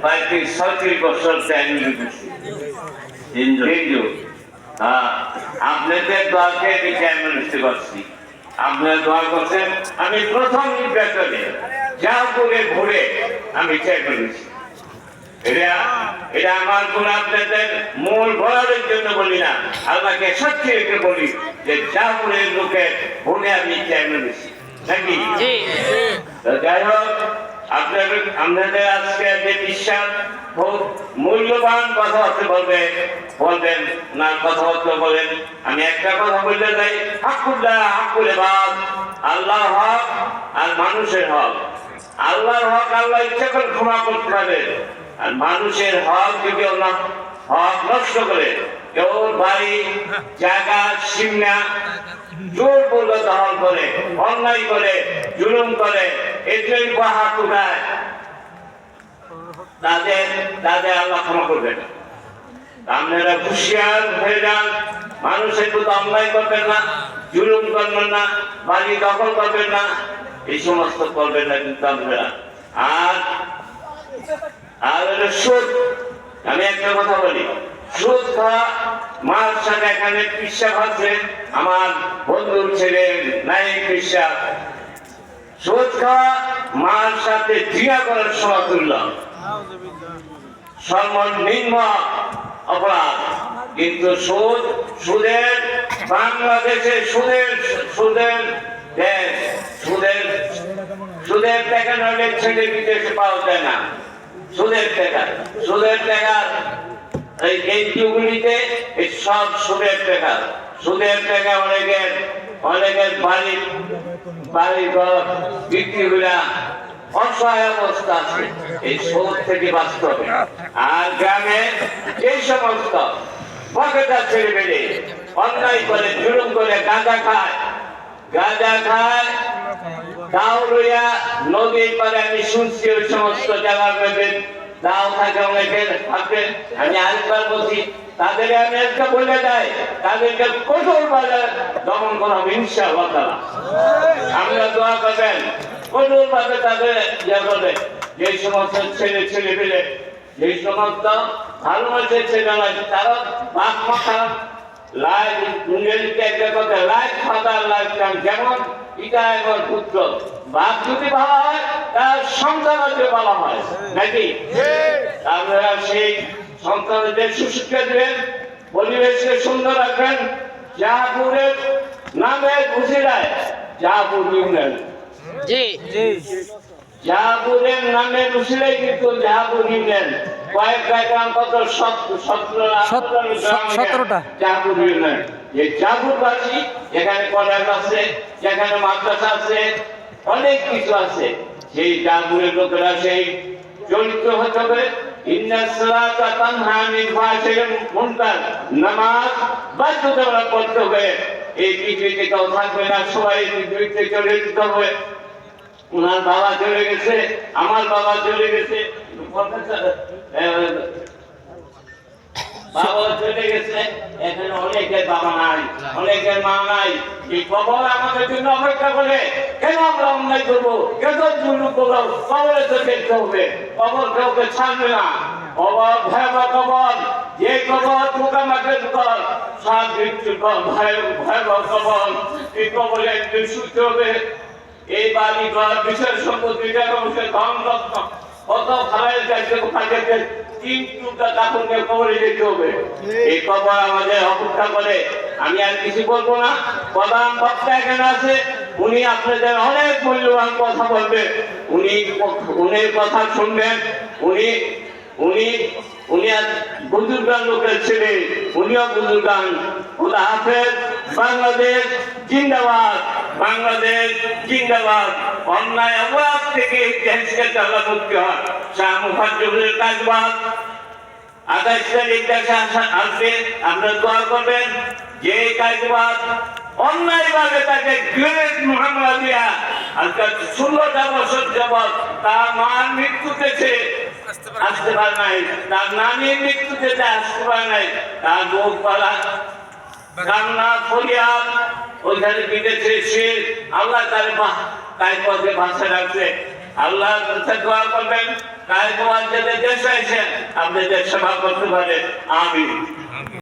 প্রায় 36 বছর ট্যাঙ্গি করছি হিন্দু। আপনাদের দোয়াকে আমি চেয়ারম্যান হতে পারছি, আপনারা দোয়া করছেন। আমি প্রথম নির্বাচনে জাহাপুরে ঘুরে আমি চেয়ারম্যান হয়েছি। এটা আমার কোন আপনাদের মূল ভরারের জন্য বলি না, আল্লাহকে সত্যি রেখে বলি যে জাহাপুরের লোকের ভোটে আমি চেয়ারম্যান হয়েছি নাকি। যাই হোক, আপনাদের আজকে যে বিশ্বাস খুব মূল্যবান কথাবার্তা বলবেন না, কথাবার্তা বলেন। আমি একটা কথা বলতে চাই, হাকুল্লাহ হাকুলে বাদ, আল্লাহ হক আর মানুষের হক। আল্লাহর হক আল্লাহ ইচ্ছা করে ক্ষমা করতে পারে, আর মানুষের হক যদি হক নষ্ট করে, কেউ বাড়ি জায়গা সীমা জোর পূর্ব দখল করে, অন্যায় করে, জুলুম করে, এটাই হাত উঠায়, তাদের আল্লাহ ক্ষমা করবেন। আপনারা হুঁশিয়ার হয়ে যান, মানুষের প্রতি অন্যায় করবেন না, জুলুম করবেন না, বাড়ি দখল করবেন না, এই সমস্ত করবেন না কিন্তু আপনারা। আর সুদ, আমি একটা কথা বলি, সুদ খাওয়া মার সাথে এখানে পিসাব আছে, আমার বন্ধুর ছেলে নাই পিসাব। সুদ খাওয়া মার সাথে জিয়া করার সমতুল্য, সর্বনিম্ন অপরাধ। কিন্তু সুদের বাংলাদেশে সুদের টাকা নইলে ছেলে বিদেশে পাওয়া যায় না। সুদের টাকা এই এনজিওগুলিতে সব সুদের টাকা অনেকের বাড়ি ঘর বিক্রি করে অসহায় অবস্থা আছে, এই সুদ থেকে বাঁচতে হবে। আর গ্রামে এই সমস্ত পকেটা ছেড়ে বেড়ে অন্যায় করে, জুলুম করে, গাঁজা খায়, দাও লইয়া নদীর পারে আমি শুনছি ওই সমস্ত জায়গার মধ্যে দাও থাকে অনেকের হাতে। আমি আরেকবার বলছি, তাদের আমি একটা বলে দেয়, তাদেরকে কঠোর ভাবে দমন করা হবে ইনশাআল্লাহ তাআলা। আমরা দোয়া করবেন কঠোর ভাবে তাদের করবে। যে সমস্ত ছেলে পেলে, যে সমস্ত ভালো মানুষের ছেলেরা, তারা বাপ মাথা লাইফ ইংরেজিতে একটা কথা, লাইফ ফাদার লাইফ টাইম, যেমন পিতা এবং পুত্র, বাপ যদি ভালো হয় তার সন্তানদের ভালো হয় নাকি। আপনারা সেই সন্তানদের সুশিক্ষা দিবেন, পরিবেশকে সুন্দর রাখবেন। জাহাপুরের নামে ঘুষিরায় জাহাপুর ইউনিয়ন, জাহাপুরের নামে ঘুষিরাই কিন্তু জাহাপুর ইউনিয়ন। কয়েকটা গ্রাম, কত 17টা জাহাপুর ইউনিয়ন। এই জাহাপুরবাসী, যেখানে কলেজ আছে, যেখানে মাদ্রাসা আছে, অনেক কিছু আছে, সেই জাহাপুরের লোকেরা সেই চরিত্র হতে হবে। নামাজ বাধ্যতামূলক করতে হবে। এই পৃথিবীতে কেউ থাকবে না, সবাই পৃথিবীতে চলে যেতে হবে। ওনার বাবা চলে গেছে, আমার বাবা চলে গেছে, বাবা চলে গেছে, এখানে অনেকের বাবা নাই, অনেকের মা নাই। এই কবর আমাদের জন্য অপেক্ষা করে। কেন আমরা অন্যায় করবো, কেন জুলুম করবো? কবরে তো দেখতে হবে, কবর কাউকে ছাড়বে না। কবর ভয়াবহ কবর, যে কবর পোকামাকড়ের কবর, সব মৃত্যুর ভয়াবহ কবর। এই কবরে একদিন শুতে হবে। এই বাড়ি ঘর বিশেষ সম্পত্তি ধন রত্ন কত ভাড়ায় যাচ্ছে, তাদেরকে 3 টুকরা কাপড়কে কবরে যেতে হবে। এই কবর আমাদের অপেক্ষা করে। আমি আর কিছু বলবো না, প্রধান বক্তা এখানে আছে, উনি আপনাদের অনেক মূল্যবান কথা বলবেন। উনি কথা শুনবেন। উনি বুজুর্গান লোকের ছেলে, উনিও বুজুর্গান। খোদা হাফেজ। বাংলাদেশ জিন্দাবাদ, বাংলাদেশ জিন্দাবাদ। অন্যায় অপরাধ থেকে দেশকে আল্লাহ মুক্তি হয়। শাহ মুফাজ্জলের কাজবাদ 28 তারিখ দেশে আসবে, আপনারা দোয়া করবেন। যে কাজবাদ অন্যায়ভাবে তাকে গ্রেনেড মামলা দিয়া আজকে 16টা বছর যাবৎ তার মার মৃত্যুতেছে আসতে পারে নাই, তার নানির মৃত্যুতেছে আসতে পারে নাই, তার মুখ পালা কান্না ফরিয়াদ ওইখানে বিদেশে সে আল্লাহ তার পথে ভাষা রাখছে। আল্লাহর কাছে দোয়া করবেন কায়দ ওয়াজেদের দেশে এসে আপনি দেশ সেবা করতে পারেন। আমিন।